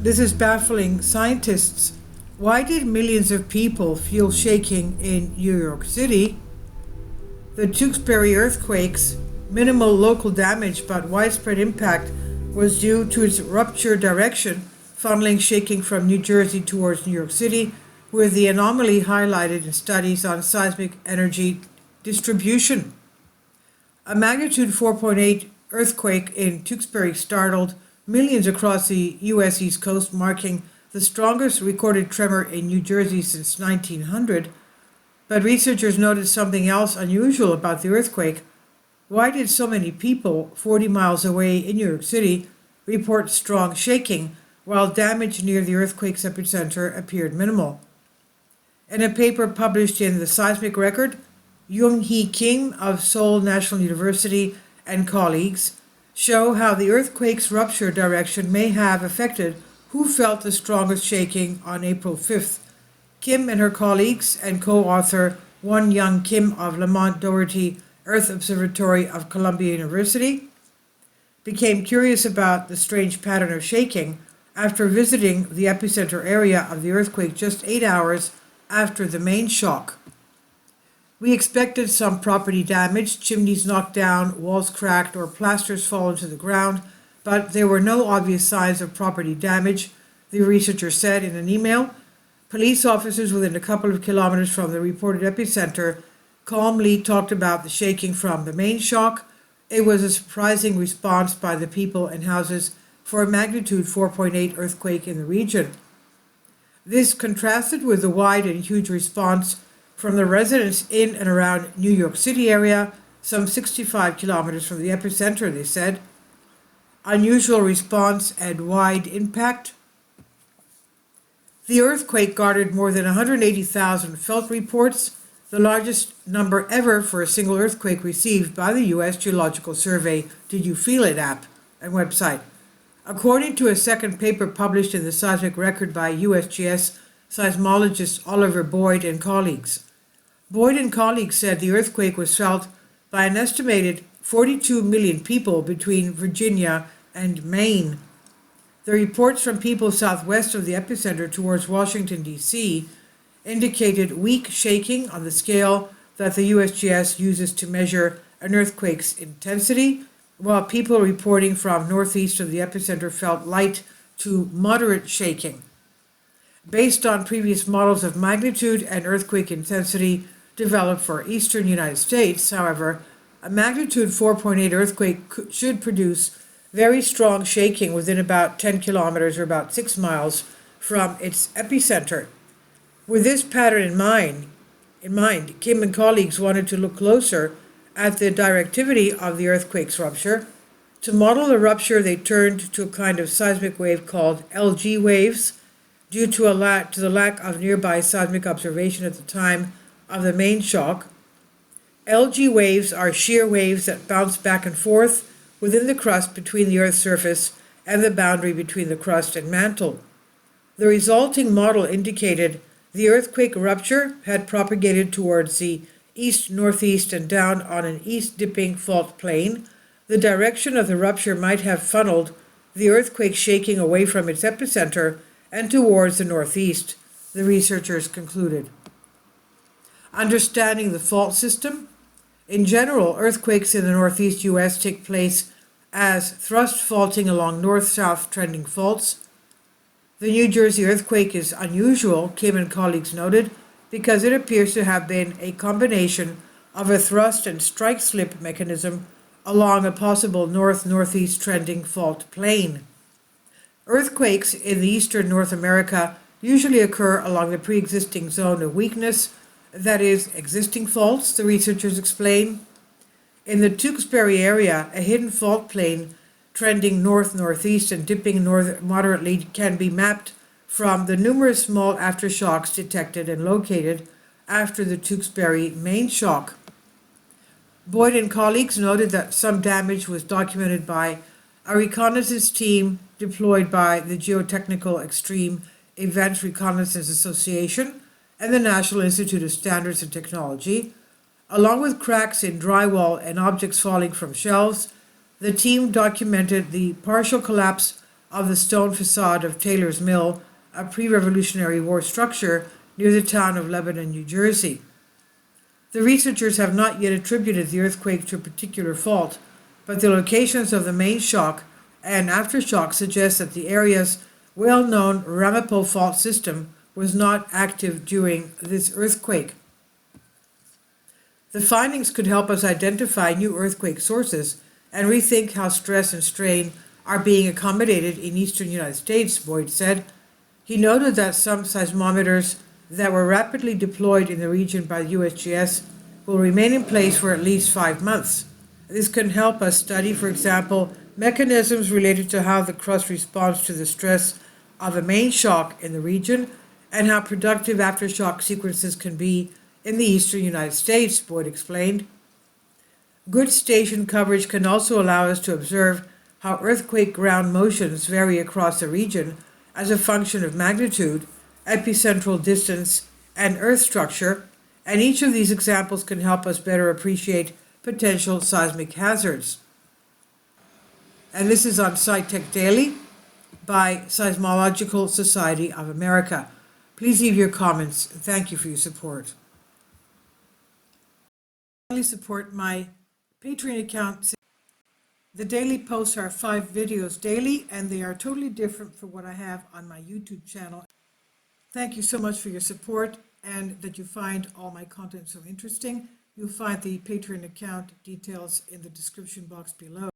This is baffling scientists. Why did millions of people feel shaking in New York City? The Tewksbury earthquake's minimal local damage but widespread impact was due to its rupture direction, funneling shaking from New Jersey towards New York City, with the anomaly highlighted in studies on seismic energy distribution. A magnitude 4.8 earthquake in Tewksbury startled millions across the U.S. East Coast, marking the strongest recorded tremor in New Jersey since 1900. But researchers noted something else unusual about the earthquake. Why did so many people 40 miles away in New York City report strong shaking, while damage near the earthquake's epicenter appeared minimal? In a paper published in the Seismic Record, Young-hee Kim of Seoul National University and colleagues show how the earthquake's rupture direction may have affected who felt the strongest shaking on April 5th. Kim and her colleagues and co-author Won Young Kim of Lamont Doherty Earth Observatory of Columbia University became curious about the strange pattern of shaking after visiting the epicenter area of the earthquake just 8 hours after the main shock. We expected some property damage, chimneys knocked down, walls cracked, or plasters fallen to the ground, but there were no obvious signs of property damage, the researcher said in an email. Police officers within a couple of kilometers from the reported epicenter calmly talked about the shaking from the main shock. It was a surprising response by the people and houses for a magnitude 4.8 earthquake in the region. This contrasted with the wide and huge response from the residents in and around New York City area, some 65 kilometers from the epicenter, they said. Unusual response and wide impact. The earthquake garnered more than 180,000 felt reports, the largest number ever for a single earthquake received by the U.S. Geological Survey Did You Feel It app and website. According to a second paper published in the Seismic Record by USGS seismologist Oliver Boyd and colleagues. Boyd and colleagues said the earthquake was felt by an estimated 42 million people between Virginia and Maine. The reports from people southwest of the epicenter towards Washington, D.C. indicated weak shaking on the scale that the USGS uses to measure an earthquake's intensity, while people reporting from northeast of the epicenter felt light to moderate shaking. Based on previous models of magnitude and earthquake intensity developed for eastern United States, however, a magnitude 4.8 earthquake should produce very strong shaking within about 10 kilometers or about 6 miles from its epicenter. With this pattern in mind, Kim and colleagues wanted to look closer at the directivity of the earthquake's rupture. To model the rupture, they turned to a kind of seismic wave called LG waves, due to the lack of nearby seismic observation at the time of the main shock. LG waves are shear waves that bounce back and forth within the crust between the Earth's surface and the boundary between the crust and mantle. The resulting model indicated the earthquake rupture had propagated towards the east-northeast and down on an east-dipping fault plane. The direction of the rupture might have funneled the earthquake shaking away from its epicenter and towards the northeast, the researchers concluded. Understanding the fault system. In general, earthquakes in the northeast U.S. take place as thrust faulting along north-south trending faults. The New Jersey earthquake is unusual, Kim and colleagues noted, because it appears to have been a combination of a thrust and strike-slip mechanism along a possible north-northeast trending fault plane. Earthquakes in the eastern North America usually occur along the pre-existing zone of weakness, that is, existing faults, the researchers explain. In the Tewksbury area, a hidden fault plane trending north-northeast and dipping north moderately can be mapped from the numerous small aftershocks detected and located after the Tewksbury main shock. Boyd and colleagues noted that some damage was documented by a reconnaissance team deployed by the Geotechnical Extreme Event Reconnaissance Association and the National Institute of Standards and Technology. Along with cracks in drywall and objects falling from shelves, the team documented the partial collapse of the stone facade of Taylor's Mill, a pre-Revolutionary War structure near the town of Lebanon, New Jersey. The researchers have not yet attributed the earthquake to a particular fault, but the locations of the main shock and aftershock suggest that the area's well-known Ramapo fault system was not active during this earthquake. The findings could help us identify new earthquake sources and rethink how stress and strain are being accommodated in eastern United States, Boyd said. He noted that some seismometers that were rapidly deployed in the region by the USGS will remain in place for at least 5 months. This can help us study, for example, mechanisms related to how the crust responds to the stress of a main shock in the region and how productive aftershock sequences can be in the eastern United States, Boyd explained. Good station coverage can also allow us to observe how earthquake ground motions vary across the region as a function of magnitude, epicentral distance, and earth structure, and each of these examples can help us better appreciate potential seismic hazards. And this is on SciTech Daily by Seismological Society of America. Please leave your comments. Thank you for your support. Finally, support my Patreon account. The daily posts are 5 videos daily, and they are totally different from what I have on my YouTube channel. Thank you so much for your support and that you find all my content so interesting. You'll find the Patreon account details in the description box below.